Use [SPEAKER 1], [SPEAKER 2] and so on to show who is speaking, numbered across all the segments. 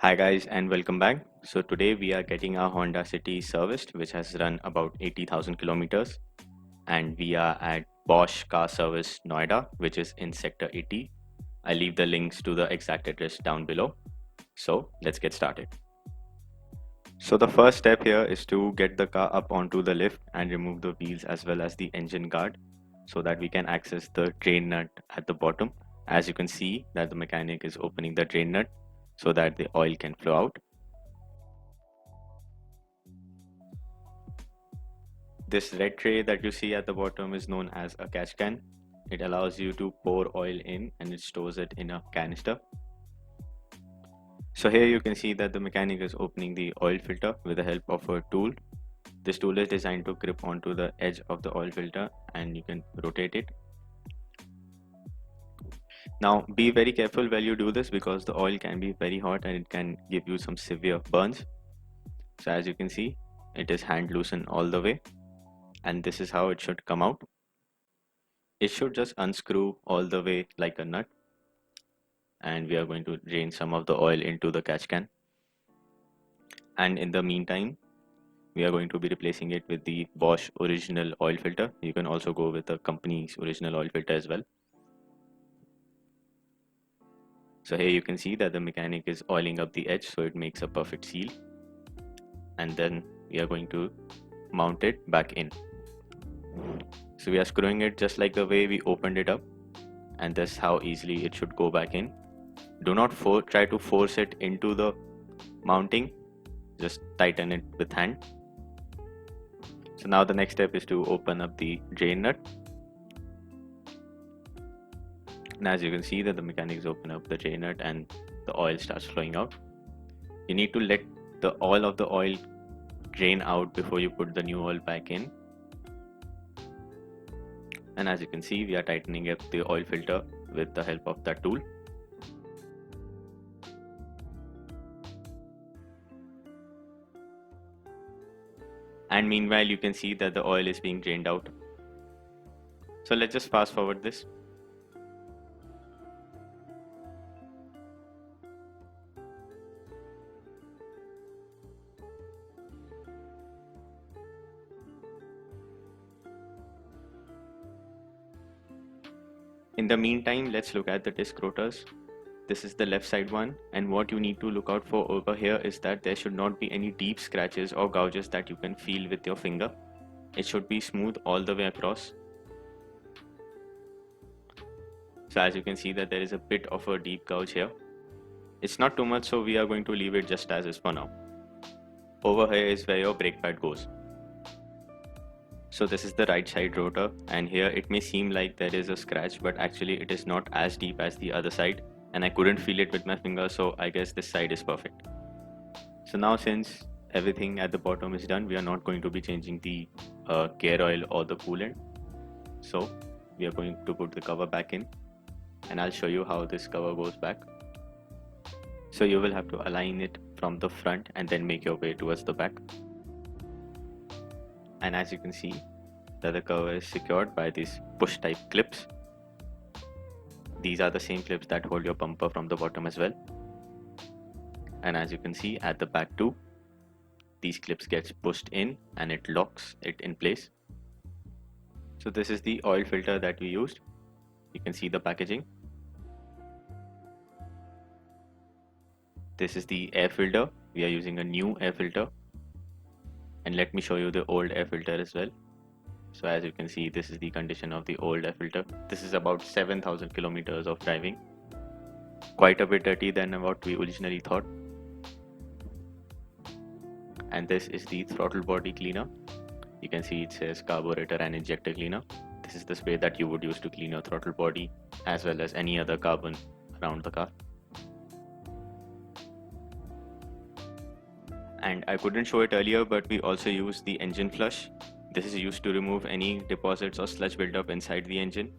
[SPEAKER 1] Hi guys and welcome back. So today we are getting our Honda City serviced, which has run about 80,000 kilometers, and we are at Bosch Car Service Noida, which is in Sector 80. I leave the links to the exact address down below. So let's get started. So the first step here is to get the car up onto the lift and remove the wheels as well as the engine guard so that we can access the drain nut at the bottom. As you can see that the mechanic is opening the drain nut so that the oil can flow out. This red tray that you see at the bottom is known as a catch can. It allows you to pour oil in and it stores it in a canister. So here you can see that the mechanic is opening the oil filter with the help of a tool. This tool is designed to grip onto the edge of the oil filter and you can rotate it. Now be very careful while you do this because the oil can be very hot and it can give you some severe burns. So as you can see, it is hand loosened all the way and this is how it should come out. It should just unscrew all the way like a nut, and we are going to drain some of the oil into the catch can. And in the meantime, we are going to be replacing it with the Bosch original oil filter. You can also go with the company's original oil filter as well. So here you can see that the mechanic is oiling up the edge so it makes a perfect seal. And then we are going to mount it back in. So we are screwing it just like the way we opened it up, and that's how easily it should go back in. Do not try to force it into the mounting, just tighten it with hand. So now the next step is to open up the drain nut, and as you can see that the mechanics open up the drain nut and the oil starts flowing out. You need to let the all of the oil drain out before you put the new oil back in. And as you can see, we are tightening up the oil filter with the help of that tool. And meanwhile you can see that the oil is being drained out. So let's just fast forward this. In the meantime, let's look at the disc rotors. This is the left side one, and what you need to look out for over here is that there should not be any deep scratches or gouges that you can feel with your finger. It should be smooth all the way across. So as you can see that there is a bit of a deep gouge here. It's not too much, so we are going to leave it just as is for now. Over here is where your brake pad goes. So this is the right side rotor, and here it may seem like there is a scratch, but actually it is not as deep as the other side, and I couldn't feel it with my finger, so I guess this side is perfect. So now since everything at the bottom is done, we are not going to be changing the gear oil or the coolant. So we are going to put the cover back in, and I'll show you how this cover goes back. So you will have to align it from the front and then make your way towards the back. And as you can see that the cover is secured by these push type clips. These are the same clips that hold your bumper from the bottom as well. And as you can see at the back too, these clips gets pushed in and it locks it in place. So this is the oil filter that we used. You can see the packaging. This is the air filter. We are using a new air filter. And let me show you the old air filter as well. So as you can see, this is the condition of the old air filter. This is about 7,000 kilometers of driving. Quite a bit dirty than what we originally thought. And this is the throttle body cleaner. You can see it says carburetor and injector cleaner. This is the spray that you would use to clean your throttle body as well as any other carbon around the car. And I couldn't show it earlier, but we also use the engine flush. This is used to remove any deposits or sludge buildup inside the engine.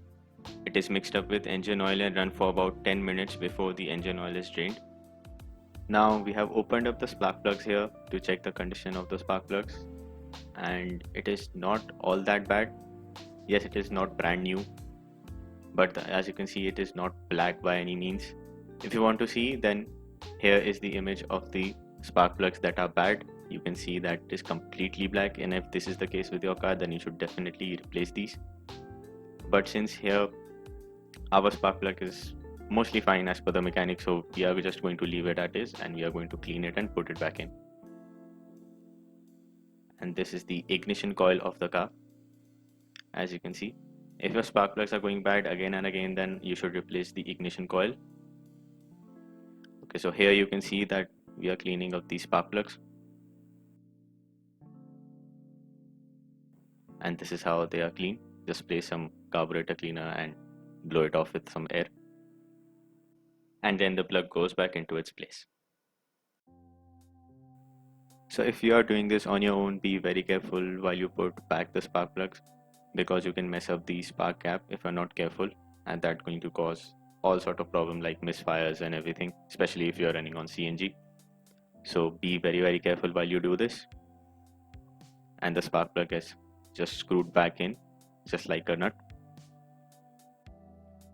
[SPEAKER 1] It is mixed up with engine oil and run for about 10 minutes before the engine oil is drained. Now we have opened up the spark plugs here to check the condition of the spark plugs, and it is not all that bad. Yes, it is not brand new, but as you can see, it is not black by any means. If you want to see, then Here is the image of the spark plugs that are bad. You can see that it is completely black, and if this is the case with your car, then you should definitely replace these. But since here our spark plug is mostly fine as per the mechanic, so we are just going to leave it as is, and we are going to clean it and put it back in. And this is the ignition coil of the car. As you can see, if your spark plugs are going bad again and again, then you should replace the ignition coil. Okay, so here you can see that we are cleaning up these spark plugs, and this is how they are clean. Just place some carburetor cleaner and blow it off with some air, and then the plug goes back into its place. So if you are doing this on your own, be very careful while you put back the spark plugs, because you can mess up the spark gap if you're not careful, and that's going to cause all sort of problem like misfires and everything, especially if you're running on CNG. So be very careful while you do this. And the spark plug is just screwed back in just like a nut.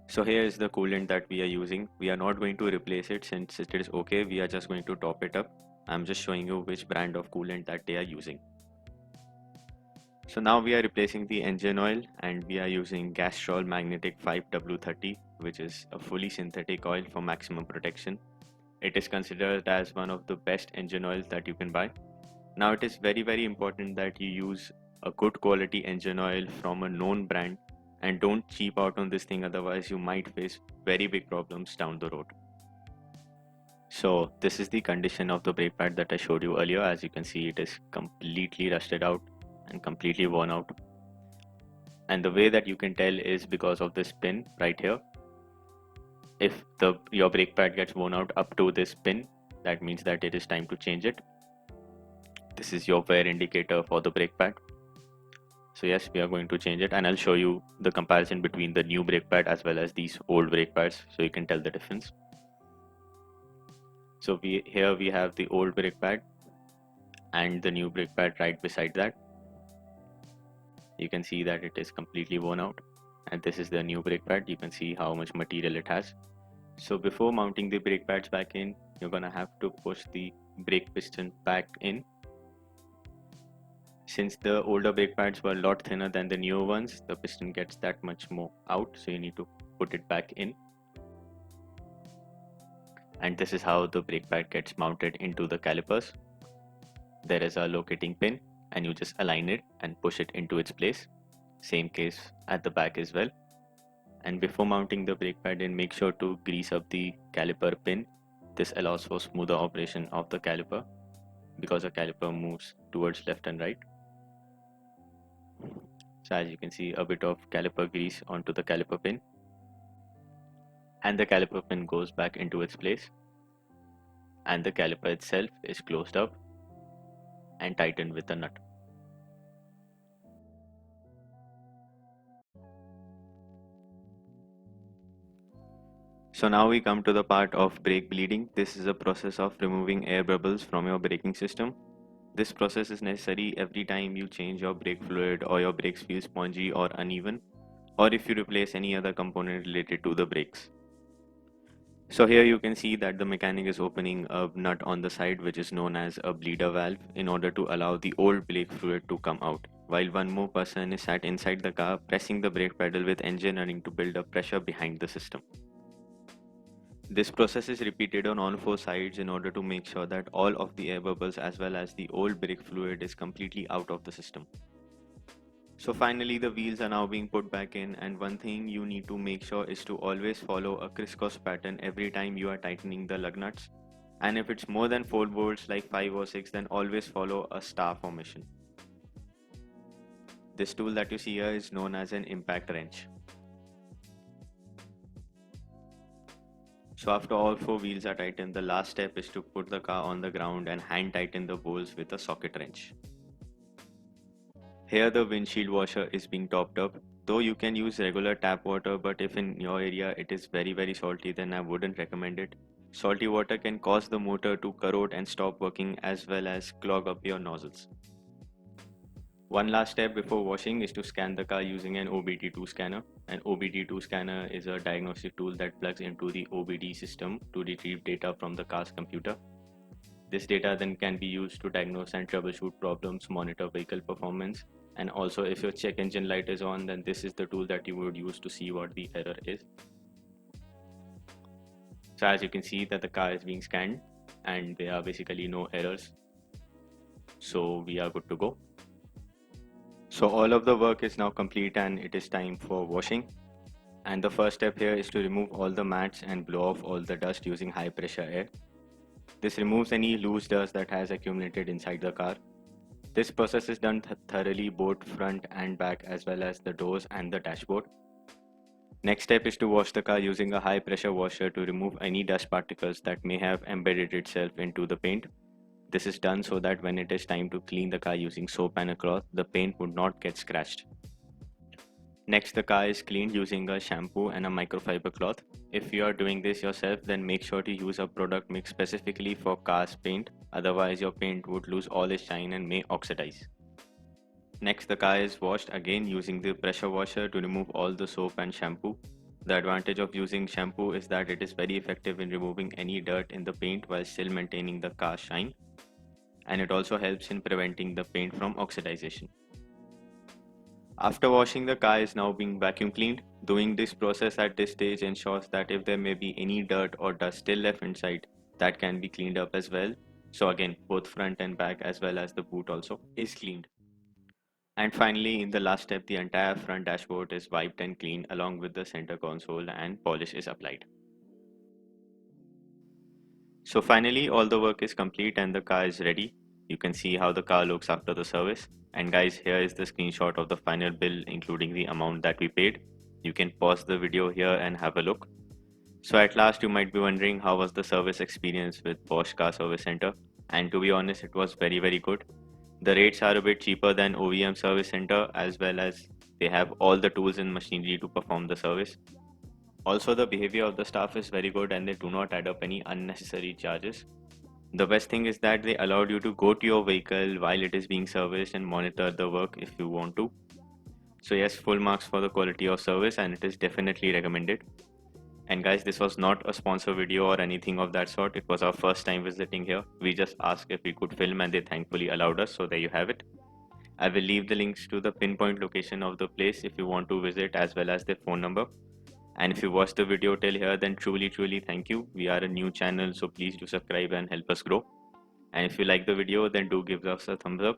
[SPEAKER 1] So here is the coolant that we are using. We are not going to replace it since it is okay. We are just going to top it up. I'm just showing you which brand of coolant that they are using. So now we are replacing the engine oil, and we are using Castrol Magnetic 5W30, which is a fully synthetic oil for maximum protection. It is considered as one of the best engine oils that you can buy. Now it is very important that you use a good quality engine oil from a known brand, and don't cheap out on this thing, otherwise you might face very big problems down the road. So this is the condition of the brake pad that I showed you earlier. As you can see, it is completely rusted out and completely worn out. And the way that you can tell is because of this pin right here. If your brake pad gets worn out up to this pin, that means that it is time to change it. This is your wear indicator for the brake pad. So yes, we are going to change it, and I'll show you the comparison between the new brake pad as well as these old brake pads, so you can tell the difference. So here we have the old brake pad and the new brake pad right beside that. You can see that it is completely worn out, and this is the new brake pad. You can see how much material it has. So before mounting the brake pads back in, you're gonna have to push the brake piston back in. Since the older brake pads were a lot thinner than the newer ones, the piston gets that much more out, so you need to put it back in. And this is how the brake pad gets mounted into the calipers. There is a locating pin, and you just align it and push it into its place. Same case at the back as well. And before mounting the brake pad in, make sure to grease up the caliper pin. This allows for smoother operation of the caliper, because the caliper moves towards left and right. So as you can see, a bit of caliper grease onto the caliper pin, and the caliper pin goes back into its place, and the caliper itself is closed up and tightened with a nut. So now we come to the part of brake bleeding. This is a process of removing air bubbles from your braking system. This process is necessary every time you change your brake fluid, or your brakes feel spongy or uneven, or if you replace any other component related to the brakes. So here you can see that the mechanic is opening a nut on the side, which is known as a bleeder valve, in order to allow the old brake fluid to come out, while one more person is sat inside the car pressing the brake pedal with engine running to build up pressure behind the system. This process is repeated on all four sides in order to make sure that all of the air bubbles as well as the old brake fluid is completely out of the system. So finally the wheels are now being put back in, and one thing you need to make sure is to always follow a crisscross pattern every time you are tightening the lug nuts. And if it's more than 4 bolts like 5 or 6, then always follow a star formation. This tool that you see here is known as an impact wrench. So after all 4 wheels are tightened, the last step is to put the car on the ground and hand tighten the bolts with a socket wrench. Here the windshield washer is being topped up. Though you can use regular tap water, but if in your area it is very salty, then I wouldn't recommend it. Salty water can cause the motor to corrode and stop working, as well as clog up your nozzles. One last step before washing is to scan the car using an OBD2 scanner. An OBD2 scanner is a diagnostic tool that plugs into the OBD system to retrieve data from the car's computer. This data then can be used to diagnose and troubleshoot problems, monitor vehicle performance, and also if your check engine light is on, then this is the tool that you would use to see what the error is. So as you can see that the car is being scanned and there are basically no errors. So we are good to go. So all of the work is now complete and it is time for washing. And the first step here is to remove all the mats and blow off all the dust using high pressure air. This removes any loose dust that has accumulated inside the car. This process is done thoroughly both front and back as well as the doors and the dashboard. Next step is to wash the car using a high pressure washer to remove any dust particles that may have embedded itself into the paint. This is done so that when it is time to clean the car using soap and a cloth, the paint would not get scratched. Next, the car is cleaned using a shampoo and a microfiber cloth. If you are doing this yourself, then make sure to use a product mix specifically for car's paint, otherwise your paint would lose all its shine and may oxidize. Next, the car is washed again using the pressure washer to remove all the soap and shampoo. The advantage of using shampoo is that it is very effective in removing any dirt in the paint while still maintaining the car's shine, and it also helps in preventing the paint from oxidization. After washing, the car is now being vacuum cleaned. Doing this process at this stage ensures that if there may be any dirt or dust still left inside, that can be cleaned up as well. So again, both front and back as well as the boot also is cleaned. And finally, in the last step, the entire front dashboard is wiped and cleaned along with the center console and polish is applied. So finally, all the work is complete and the car is ready. You can see how the car looks after the service. And guys, here is the screenshot of the final bill including the amount that we paid. You can pause the video here and have a look. So at last you might be wondering how was the service experience with Bosch Car Service Center, and to be honest it was very good. The rates are a bit cheaper than OEM Service Center as well as they have all the tools and machinery to perform the service. Also the behavior of the staff is very good and they do not add up any unnecessary charges. The best thing is that they allowed you to go to your vehicle while it is being serviced and monitor the work if you want to. So yes, full marks for the quality of service and it is definitely recommended. And guys, this was not a sponsor video or anything of that sort. It was our first time visiting here. We just asked if we could film and they thankfully allowed us, so there you have it. I will leave the links to the pinpoint location of the place if you want to visit as well as their phone number. And if you watched the video till here, then truly thank you. We are a new channel, so please do subscribe and help us grow. And if you like the video, then do give us a thumbs up.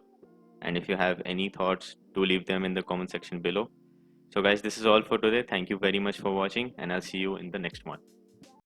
[SPEAKER 1] And if you have any thoughts, do leave them in the comment section below. So guys, this is all for today. Thank you very much for watching and I'll see you in the next one.